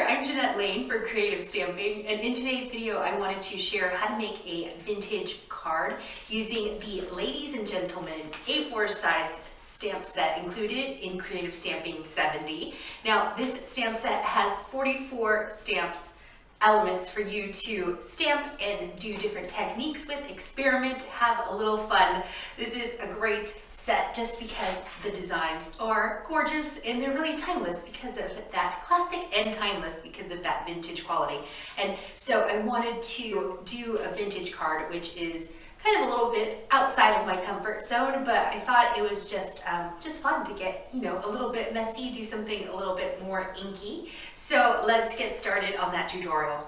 I'm Jeanette Lane for Creative Stamping, and in today's video I wanted to share how to make a vintage card using the Ladies and Gentlemen A4 size stamp set included in Creative Stamping 70. Now this stamp set has 44 stamps, elements for you to stamp and do different techniques with, experiment, have a little fun. This is a great set just because the designs are gorgeous and they're really timeless because of that classic, and timeless because of that vintage quality. And so I wanted to do a vintage card, which is kind of a little bit outside of my comfort zone, but I thought it was just fun to get, a little bit messy, do something a little bit more inky. So let's get started on that tutorial.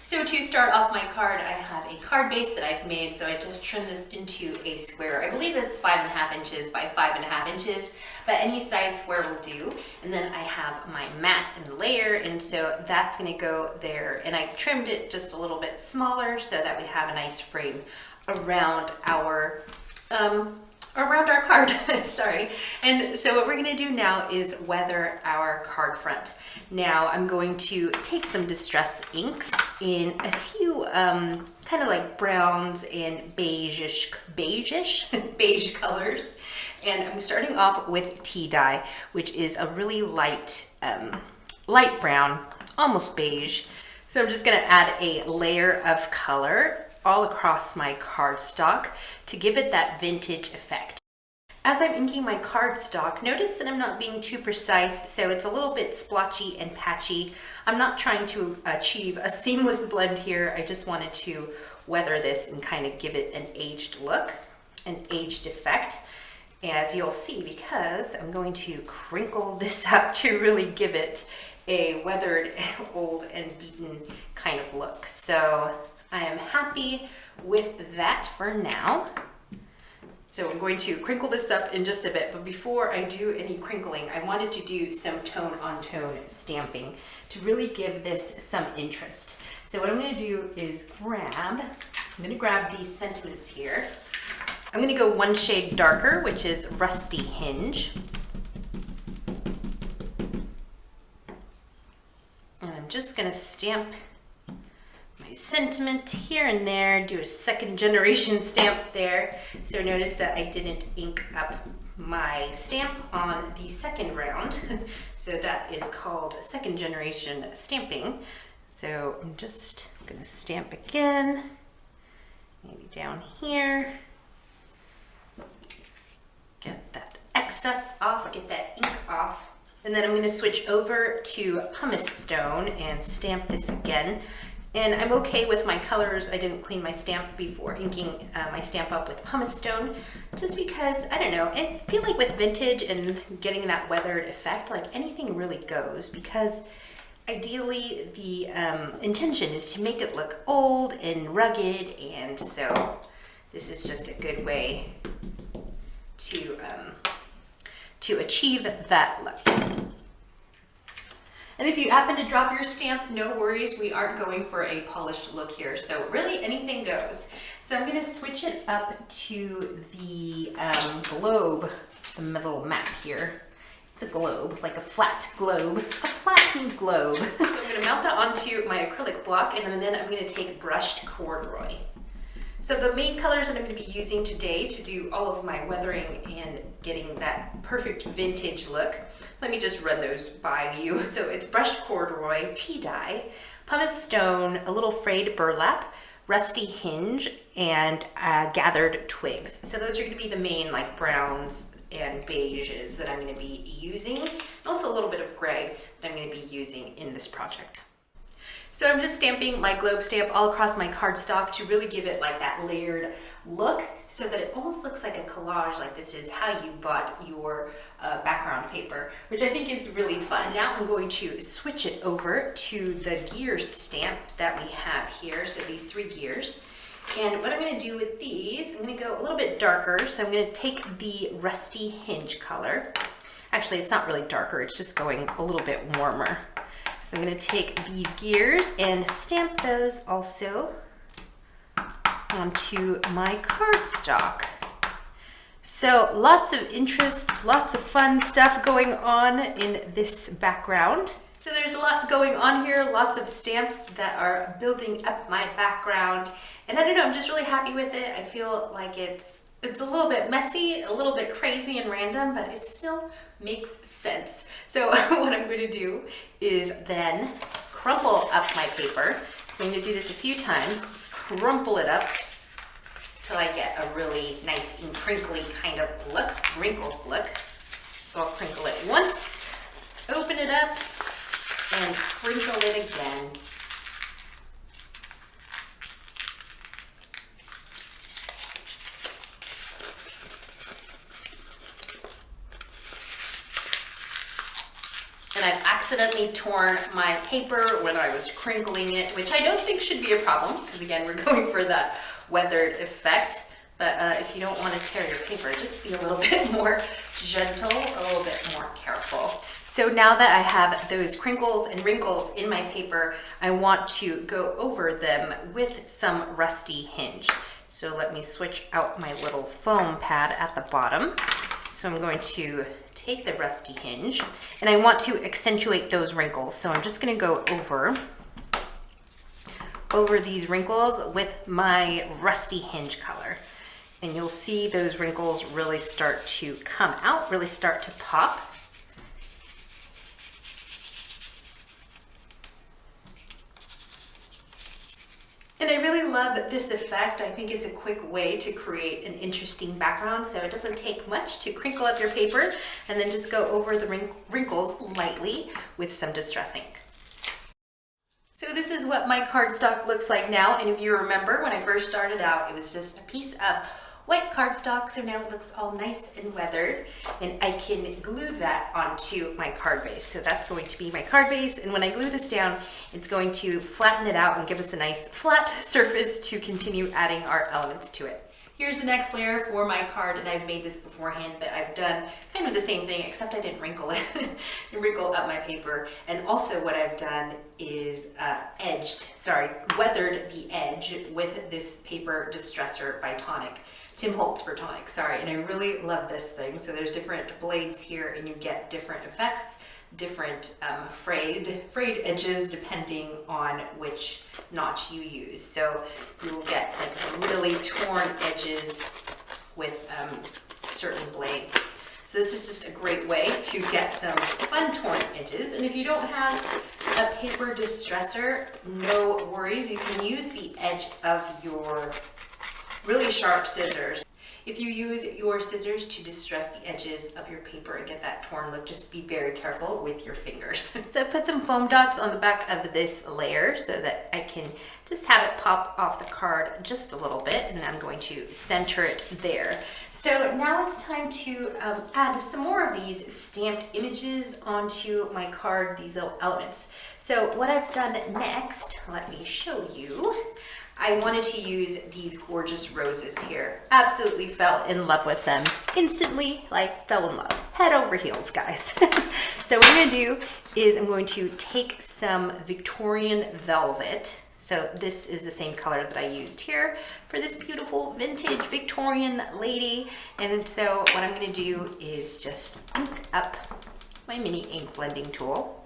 So to start off my card, I have a card base that I've made, so I just trimmed this into a square. I believe it's 5.5 inches by 5.5 inches, but any size square will do. And then I have my mat and layer, and so that's gonna go there. And I trimmed it just a little bit smaller so that we have a nice frame around our card, sorry. And so what we're gonna do now is weather our card front. Now I'm going to take some distress inks in a few kind of like browns and beige colors. And I'm starting off with tea dye, which is a really light brown, almost beige. So I'm just gonna add a layer of color all across my cardstock to give it that vintage effect. As I'm inking my cardstock, notice that I'm not being too precise, so it's a little bit splotchy and patchy. I'm not trying to achieve a seamless blend here. I just wanted to weather this and kind of give it an aged look, an aged effect, as you'll see, because I'm going to crinkle this up to really give it a weathered, old and beaten kind of look. So I am happy with that for now. So I'm going to crinkle this up in just a bit, but before I do any crinkling, I wanted to do some tone on tone stamping to really give this some interest. So what I'm gonna do is I'm gonna grab these sentiments here. I'm gonna go one shade darker, which is Rusty Hinge. And I'm just gonna stamp my sentiment here and there, do a second generation stamp there. So notice that I didn't ink up my stamp on the second round. So that is called second generation stamping. So I'm just gonna stamp again, maybe down here. Get that excess off, get that ink off. And then I'm gonna switch over to pumice stone and stamp this again. And I'm okay with my colors. I didn't clean my stamp before inking my stamp up with pumice stone, just because, I don't know, I feel like with vintage and getting that weathered effect, like anything really goes, because ideally the intention is to make it look old and rugged, and so this is just a good way to achieve that look. And if you happen to drop your stamp, no worries, we aren't going for a polished look here. So really anything goes. So I'm gonna switch it up to the globe, the little map here. It's a globe, like a flat globe, a flattened globe. So I'm gonna mount that onto my acrylic block, and then I'm gonna take brushed corduroy. So the main colors that I'm going to be using today to do all of my weathering and getting that perfect vintage look, let me just run those by you. So it's brushed corduroy, tea dye, pumice stone, a little frayed burlap, rusty hinge, and gathered twigs. So those are going to be the main like browns and beiges that I'm going to be using, and also a little bit of gray that I'm going to be using in this project. So I'm just stamping my globe stamp all across my cardstock to really give it like that layered look, so that it almost looks like a collage, like this is how you bought your background paper, which I think is really fun. Now I'm going to switch it over to the gear stamp that we have here, so these 3 gears. And what I'm going to do with these, I'm going to go a little bit darker, so I'm going to take the rusty hinge color. Actually, it's not really darker, it's just going a little bit warmer. So I'm going to take these gears and stamp those also onto my cardstock. So lots of interest, lots of fun stuff going on in this background. So there's a lot going on here, lots of stamps that are building up my background. And I don't know, I'm just really happy with it. I feel like it's a little bit messy, a little bit crazy and random, but it still makes sense. So what I'm going to do is then crumple up my paper. So I'm going to do this a few times, just crumple it up till I get a really nice and crinkly kind of look, wrinkled look. So I'll crinkle it once, open it up, and crinkle it again. And I've accidentally torn my paper when I was crinkling it, which I don't think should be a problem, because again, we're going for that weathered effect. But if you don't want to tear your paper, just be a little bit more gentle, a little bit more careful. So now that I have those crinkles and wrinkles in my paper, I want to go over them with some rusty hinge. So let me switch out my little foam pad at the bottom. So I'm going to take the rusty hinge, and I want to accentuate those wrinkles. So I'm just going to go over these wrinkles with my rusty hinge color. And you'll see those wrinkles really start to come out, really start to pop. And I really love this effect. I think it's a quick way to create an interesting background. So it doesn't take much to crinkle up your paper and then just go over the wrinkles lightly with some Distress ink. So this is what my cardstock looks like now. And if you remember, when I first started out, it was just a piece of white cardstock. So now it looks all nice and weathered, and I can glue that onto my card base. So that's going to be my card base. And when I glue this down, it's going to flatten it out and give us a nice flat surface to continue adding our elements to it. Here's the next layer for my card, and I've made this beforehand, but I've done kind of the same thing, except I didn't wrinkle it, wrinkle up my paper. And also what I've done is weathered the edge with this paper distresser by Tim Holtz for Tonic, and I really love this thing. So there's different blades here, and you get different effects, different frayed edges depending on which notch you use. So you will get like really torn edges with certain blades. So this is just a great way to get some fun torn edges. And if you don't have a paper distresser, no worries. You can use the edge of your really sharp scissors. If you use your scissors to distress the edges of your paper and get that torn look, just be very careful with your fingers. So I put some foam dots on the back of this layer so that I can just have it pop off the card just a little bit, and I'm going to center it there. So now it's time to add some more of these stamped images onto my card, these little elements. So what I've done next, let me show you. I wanted to use these gorgeous roses here. Absolutely fell in love with them instantly, like fell in love, head over heels, guys. So what I'm gonna do is I'm going to take some Victorian velvet. So this is the same color that I used here for this beautiful vintage Victorian lady. And so what I'm gonna do is just ink up my mini ink blending tool.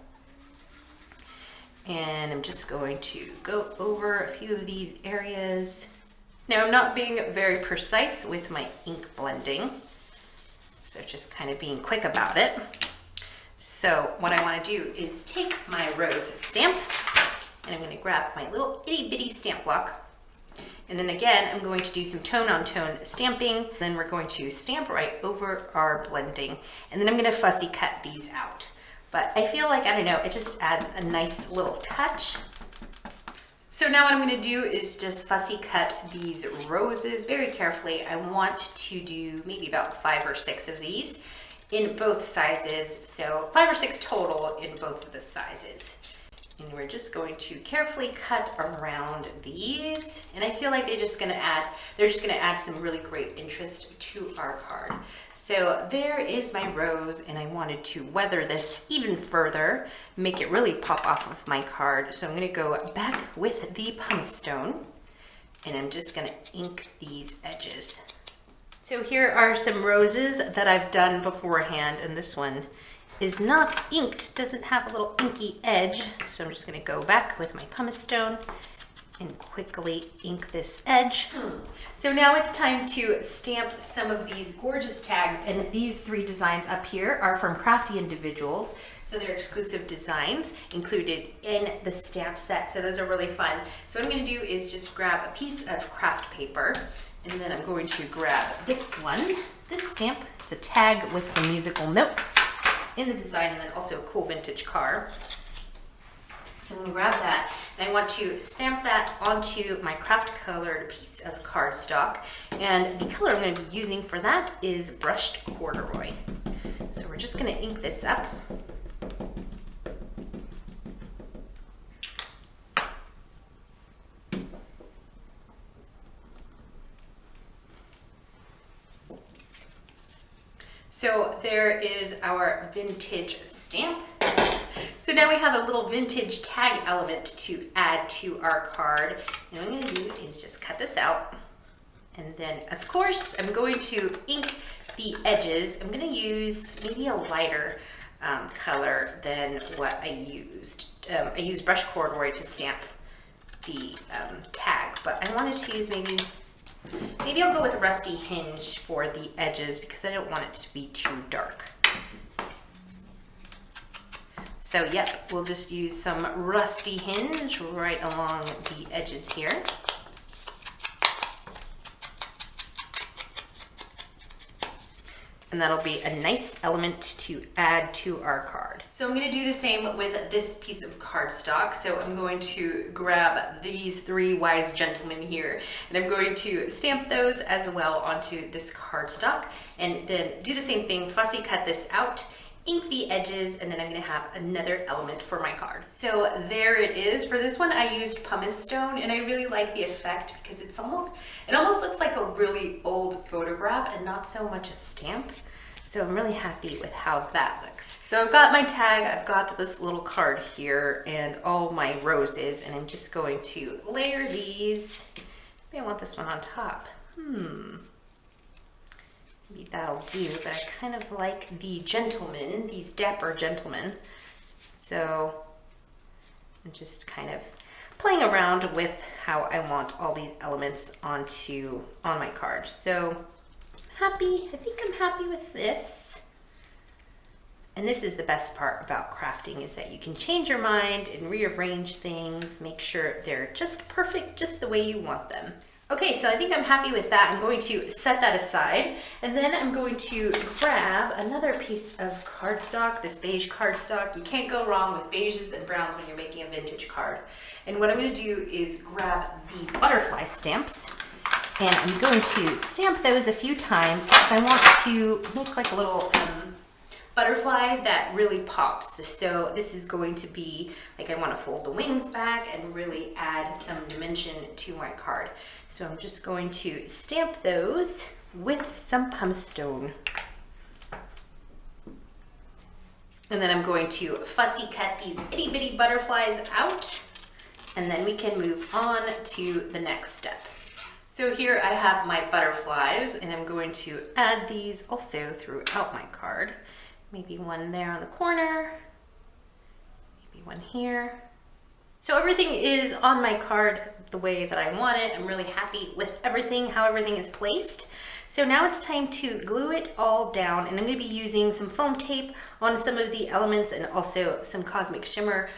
And I'm just going to go over a few of these areas. Now I'm not being very precise with my ink blending, so just kind of being quick about it. So what I want to do is take my rose stamp, and I'm going to grab my little itty bitty stamp block. And then again, I'm going to do some tone on tone stamping. Then we're going to stamp right over our blending. And then I'm going to fussy cut these out. But I feel like, I don't know, it just adds a nice little touch. So now what I'm gonna do is just fussy cut these roses very carefully. I want to do maybe about 5 or 6 of these in both sizes. So 5 or 6 total in both of the sizes. And we're just going to carefully cut around these. And I feel like they're just gonna add some really great interest to our card. So there is my rose, and I wanted to weather this even further, make it really pop off of my card. So I'm gonna go back with the pumice stone, and I'm just gonna ink these edges. So here are some roses that I've done beforehand, and this one is not inked, doesn't have a little inky edge. So I'm just gonna go back with my pumice stone and quickly ink this edge. So now it's time to stamp some of these gorgeous tags, and these 3 designs up here are from Crafty Individuals. So they're exclusive designs included in the stamp set. So those are really fun. So what I'm gonna do is just grab a piece of craft paper, and then I'm going to grab this one, this stamp. It's a tag with some musical notes in the design, and then also a cool vintage car. So I'm gonna grab that, and I want to stamp that onto my craft colored piece of cardstock. And the color I'm gonna be using for that is brushed corduroy. So we're just gonna ink this up. So there is our vintage stamp. So now we have a little vintage tag element to add to our card. And what I'm gonna do is just cut this out. And then of course, I'm going to ink the edges. I'm gonna use maybe a lighter color than what I used. I used brushed corduroy to stamp the tag, but I wanted to use maybe I'll go with Rusty Hinge for the edges because I don't want it to be too dark. So yep, we'll just use some Rusty Hinge right along the edges here. And that'll be a nice element to add to our card. So I'm gonna do the same with this piece of cardstock. So I'm going to grab these 3 wise gentlemen here, and I'm going to stamp those as well onto this cardstock, and then do the same thing, fussy cut this out, ink the edges, and then I'm gonna have another element for my card. So there it is. For this one, I used pumice stone, and I really like the effect because it almost looks like a really old photograph and not so much a stamp. So I'm really happy with how that looks. So I've got my tag, I've got this little card here, and all my roses, and I'm just going to layer these. Maybe I want this one on top. Maybe that'll do, but I kind of like the gentlemen, these dapper gentlemen. So I'm just kind of playing around with how I want all these elements on my card. So I think I'm happy with this. And this is the best part about crafting, is that you can change your mind and rearrange things, make sure they're just perfect, just the way you want them. Okay, so I think I'm happy with that. I'm going to set that aside, and then I'm going to grab another piece of cardstock, this beige cardstock. You can't go wrong with beiges and browns when you're making a vintage card. And what I'm going to do is grab the butterfly stamps, and I'm going to stamp those a few times because I want to make like a little butterfly that really pops. So this is going to be like, I want to fold the wings back and really add some dimension to my card. So I'm just going to stamp those with some pumice stone. And then I'm going to fussy cut these itty bitty butterflies out, and then we can move on to the next step. So here I have my butterflies, and I'm going to add these also throughout my card. Maybe one there on the corner, maybe one here. So everything is on my card the way that I want it. I'm really happy with everything, how everything is placed. So now it's time to glue it all down, and I'm going to be using some foam tape on some of the elements and also some Cosmic Shimmer,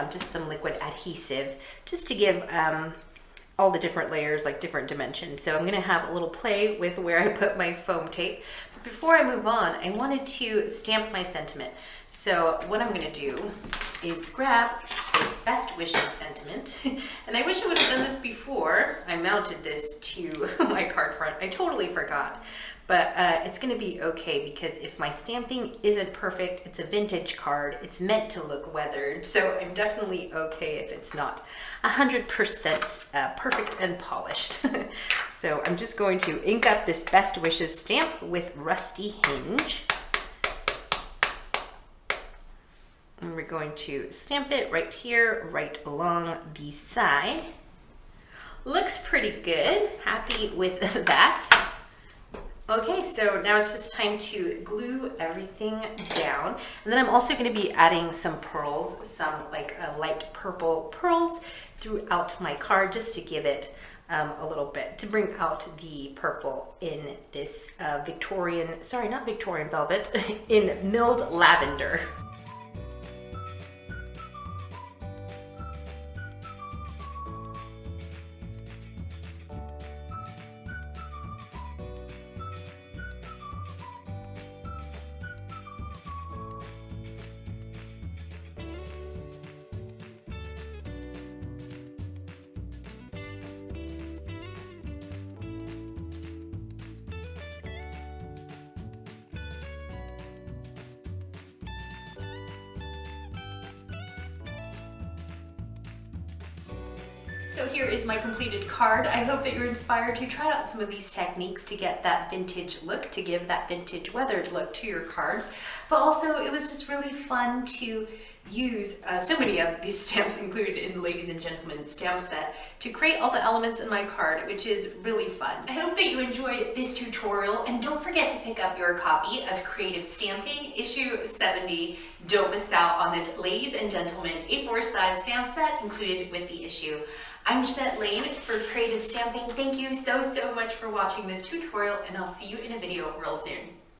just some liquid adhesive, just to give all the different layers like different dimensions. So I'm going to have a little play with where I put my foam tape. But before I move on, I wanted to stamp my sentiment. So what I'm going to do is grab this Best Wishes sentiment, and I wish I would have done this before I mounted this to my card front. I totally forgot, but it's going to be okay, because if my stamping isn't perfect, it's a vintage card, it's meant to look weathered, so I'm definitely okay if it's not 100% perfect and polished. So I'm just going to ink up this Best Wishes stamp with Rusty Hinge. And we're going to stamp it right here, right along the side. Looks pretty good. Happy with that. Okay, so now it's just time to glue everything down. And then I'm also going to be adding some pearls, some like light purple pearls throughout my card just to give it a little bit, to bring out the purple in this Victorian, sorry, not Victorian velvet, in milled lavender. So here is my completed card. I hope that you're inspired to try out some of these techniques to get that vintage look, to give that vintage weathered look to your cards. But also it was just really fun to use so many of these stamps included in the Ladies and Gentlemen stamp set to create all the elements in my card, which is really fun. I hope that you enjoyed this tutorial, and don't forget to pick up your copy of Creative Stamping issue 70. Don't miss out on this Ladies and Gentlemen A4 size stamp set included with the issue. I'm Jeanette Lane for Creative Stamping. Thank you so much for watching this tutorial, and I'll see you in a video real soon.